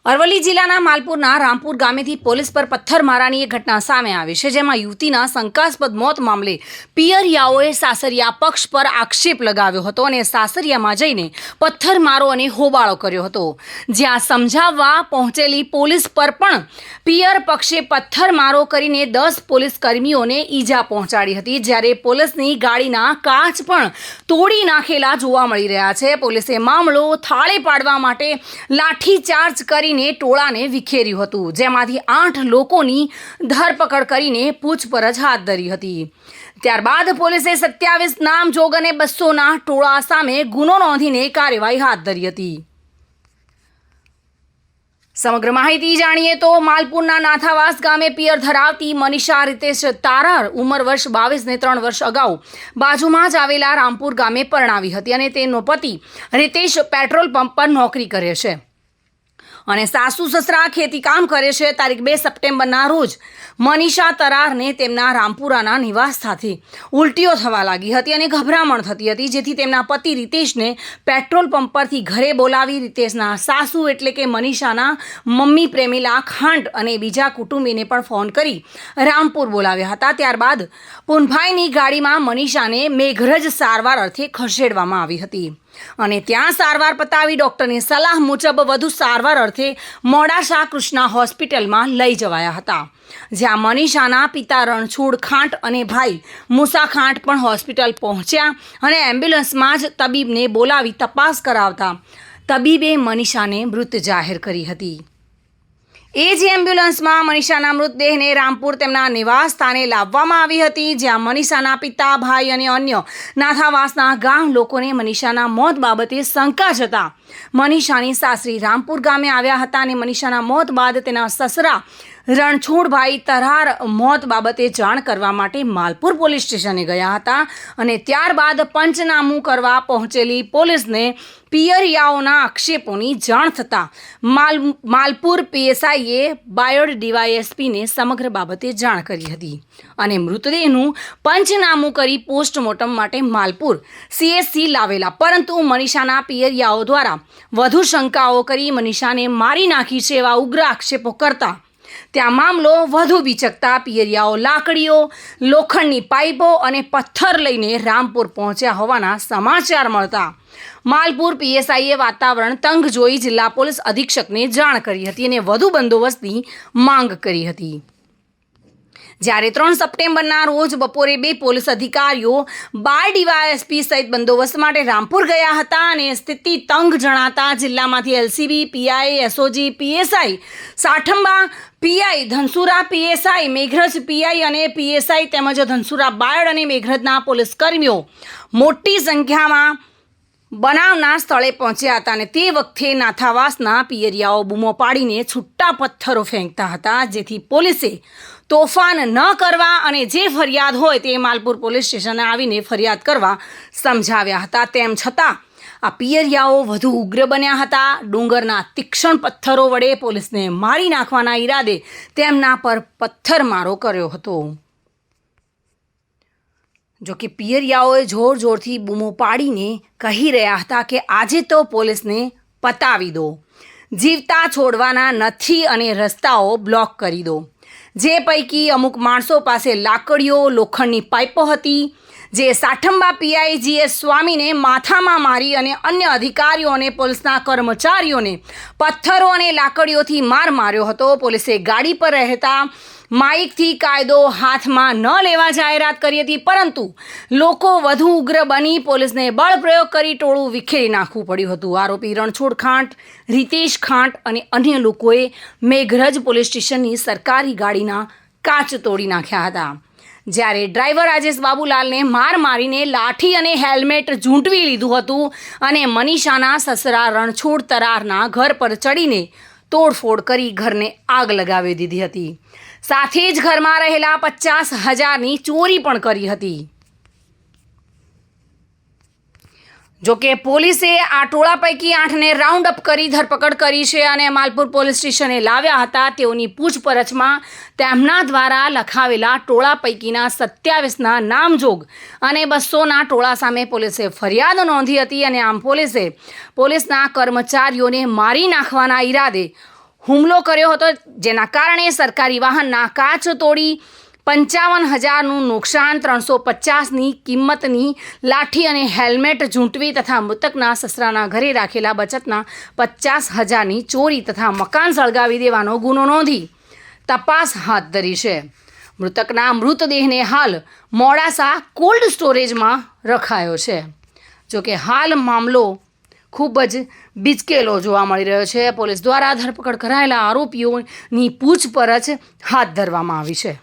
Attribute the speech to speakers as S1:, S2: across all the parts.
S1: અરવલ્લી જિલ્લાના માલપુરના રામપુર ગામેથી પોલીસ પર પથ્થરમારાની એક ઘટના સામે આવી છે, જેમાં યુવતીના શંકાસ્પદ મોત મામલે પિયરિયાઓએ સાસરિયા પક્ષ પર આક્ષેપ લગાવ્યો હતો અને સાસરિયામાં જઈને પથ્થરમારો અને હોબાળો કર્યો હતો, જ્યાં સમજાવવા પહોંચેલી પોલીસ પર પણ પિયર પક્ષે પથ્થરમારો કરીને 10 પોલીસ કર્મીઓને ઈજા પહોંચાડી હતી, જ્યારે પોલીસની ગાડીના કાચ પણ તોડી નાખેલા જોવા મળી રહ્યા છે। પોલીસે મામલો થાળે પાડવા માટે લાઠીચાર્જ કરીને ટોળાને વિખેર્યું હતું, જેમાંથી 8 લોકોની ધરપકડ કરીને પૂછપરછ હાથ ધરી હતી। ત્યારબાદ પોલીસે 27 નામજોગ અને 200ના ટોળા સામે ગુનો નોંધીને કાર્યવાહી હાથ ધરી હતી। સમગ્ર માહિતી જાણીએ તો માલપુરના નાથાવાસ ગામે પિયર ધરાવતી મનીષા રીતેશ તારાર ઉંમર વર્ષ 22 ને 3 વર્ષ અગાઉ બાજુમાં જ આવેલા રામપુર ગામે પરણાવી હતી અને તેનો પતિ રીતેશ પેટ્રોલ પંપ પર નોકરી કરે છે અને સાસુ સસરા ખેતી કામ કરે છે। તારીખ 2 સપ્ટેમ્બરના રોજ મનીષા તરારને તેમના રામપુરાના નિવાસ સાથે ઉલટીઓ થવા લાગી હતી અને ગભરામણ થતી હતી, જેથી તેમના પતિ રીતેશને પેટ્રોલ પંપ પરથી ઘરે બોલાવી રીતેશના સાસુ એટલે કે મનીષાના મમ્મી પ્રેમીલા ખાંટ અને બીજા કુટુંબીને પણ ફોન કરી રામપુર બોલાવ્યા હતા। ત્યારબાદ પુનભાઈની ગાડીમાં મનીષાને મેઘરજ સારવાર અર્થે ખસેડવામાં આવી હતી અને ત્યાં સારવાર પતાવી ડૉક્ટરની સલાહ મુજબ વધુ સારવાર અર્થે મોડાસા કૃષ્ણા હોસ્પિટલમાં લઈ જવાયા હતા, જ્યાં મનીષાના પિતા રણછોડ ખાંટ અને ભાઈ મૂસા ખાંટ પણ હોસ્પિટલ પહોંચ્યા અને એમ્બ્યુલન્સમાં જ તબીબને બોલાવી તપાસ કરાવતા તબીબે મનીષાને મૃત જાહેર કરી હતી। એ જ એમ્બ્યુલન્સમાં મનીષાના મૃતદેહને રામપુર તેમના નિવાસ સ્થાને લાવવામાં આવી હતી, જ્યાં મનીષાના પિતા, ભાઈ અને અન્ય નાથાવાસના ગામ લોકોને મનીષાના મોત બાબતે શંકા જતા મનીષાની સાસરી રામપુર ગામે આવ્યા હતા અને મનીષાના મોત બાદ તેના સસરા રણછોડભાઈ તરાર મોત બાબતે જાણ કરવા માટે માલપુર પોલીસ સ્ટેશને ગયા હતા અને ત્યારબાદ પંચનામું કરવા પહોંચેલી પોલીસને પિયરિયાઓના આક્ષેપોની જાણ થતાં માલપુર પીએસઆઈએ બાયોડ ડીવાયએસપીને સમગ્ર બાબતે જાણ કરી હતી અને મૃતદેહનું પંચનામું કરી પોસ્ટમોર્ટમ માટે માલપુર સીએસસી લાવેલા, પરંતુ મનીષાના પિયરિયાઓ દ્વારા વધુ શંકાઓ કરી મનીષાને મારી નાખી છે એવા ઉગ્ર આક્ષેપો કરતા ત્યાં મામલો વધુ બીચકતા પિયરિયાઓ લાકડીઓ, લોખંડની પાઇપો અને પથ્થર લઈને રામપુર પહોંચ્યા હોવાના સમાચાર મળતા માલપુર પીએસઆઈએ વાતાવરણ તંગ જોઈ જિલ્લા પોલીસ અધિક્ષકને જાણ કરી હતી અને વધુ બંદોબસ્તની માંગ કરી હતી। જ્યારે 3 સપ્ટેમ્બરના રોજ બપોરે 2 પોલીસ અધિકારીઓ 12 ડીવાયએસપી સહિત બંદોબસ્ત માટે રામપુર ગયા હતા અને સ્થિતિ તંગ જણાતા જિલ્લામાંથી LCB, PI, SOG, PSI Sathamba, PI Dhansura, PSI Meghraj, PI અને પીએસઆઈ તેમજ ધનસુરા બાયડ અને મેઘરજના પોલીસ કર્મીઓ મોટી સંખ્યામાં બનાવના સ્થળે પહોંચ્યા હતા અને તે વખતે નાથાવાસના પિયરિયાઓ બૂમો પાડીને છૂટા પથ્થરો ફેંકતા હતા, જેથી પોલીસે તોફાન ન કરવા અને જે ફરિયાદ હોય તે માલપુર પોલીસ સ્ટેશને આવીને ફરિયાદ કરવા સમજાવ્યા હતા। તેમ છતાં આ પિયરિયાઓ વધુ ઉગ્ર બન્યા હતા। ડુંગરના તીક્ષ્ણ પથ્થરો વડે પોલીસને મારી નાખવાના ઈરાદે તેમના પર પથ્થરમારો કર્યો હતો। જો કે પિયરિયાઓએ જોર જોરથી બૂમો પાડીને કહી રહ્યા હતા કે આજે તો પોલીસને પતાવી દો, જીવતા છોડવાના નથી અને રસ્તાઓ બ્લોક કરી દો। જે પૈકી અમુક માણસો પાસે લાકડીઓ, લોખંડની પાઇપો હતી, જે સાઠંબા પીઆઈ જીએસ સ્વામીને માથામાં મારી અને અન્ય અધિકારીઓ અને પોલીસના કર્મચારીઓને પથ્થરો અને લાકડીઓથી માર માર્યો હતો। પોલીસે ગાડી પર રહેતા માઇકથી કાયદો હાથમાં ન લેવા જાહેરાત કરી હતી, પરંતુ લોકો વધુ ઉગ્ર બની પોલીસને બળ પ્રયોગ કરી ટોળું વિખેરી નાખવું પડ્યું હતું। આરોપી રણછોડ ખાંટ, રીતેશ ખાંટ અને અન્ય લોકોએ મેઘરજ પોલીસ સ્ટેશનની સરકારી ગાડીના કાચ તોડી નાખ્યા હતા, જ્યારે ડ્રાઈવર રાજેશ બાબુલાલને માર મારીને લાઠી અને હેલ્મેટ ઝૂંટવી લીધું હતું અને મનીષાના સસરા રણછોડ તરારના ઘર પર ચડીને તોડફોડ કરી ઘરને આગ લગાવી દીધી હતી, સાથે જ ઘરમાં રહેલા 50,000ની ચોરી પણ કરી હતી। જોકે પોલીસે આ ટોળા પૈકી 8ને રાઉન્ડ અપ કરી ધરપકડ કરી છે અને માલપુર પોલીસ સ્ટેશને લાવ્યા હતા। તેઓની પૂછપરછમાં તેમના દ્વારા લખાવેલા ટોળા પૈકીના 27ના નામજોગ અને 200ના ટોળા સામે પોલીસે ફરિયાદ નોંધી હતી અને આમ પોલીસે પોલીસના કર્મચારીઓને મારી નાખવાના ઈરાદે હુમલો કર્યો હતો, જેના કારણે સરકારી વાહનના કાચ તોડી 55,000નું નુકસાન, 350ની કિંમતની લાઠી અને હેલ્મેટ ઝૂંટવી તથા મૃતકના સસરાના ઘરે રાખેલા બચતના 50,000ની ચોરી તથા મકાન સળગાવી દેવાનો ગુનો નોંધી તપાસ હાથ ધરી છે. મૃતકના મૃતદેહને હાલ મોડાસા કોલ્ડ સ્ટોરેજમાં રખાયો છે. જોકે હાલ મામલો ખૂબ જ બિચકેલો જોવા મળી રહ્યો છે. પોલીસ દ્વારા ધરપકડ કરાયેલા આરોપીઓની પૂછપરછ હાથ ધરવામાં આવી છે.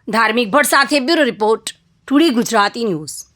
S1: ધાર્મિક ભટ્ટ સાથે bureau report, today Gujarati news.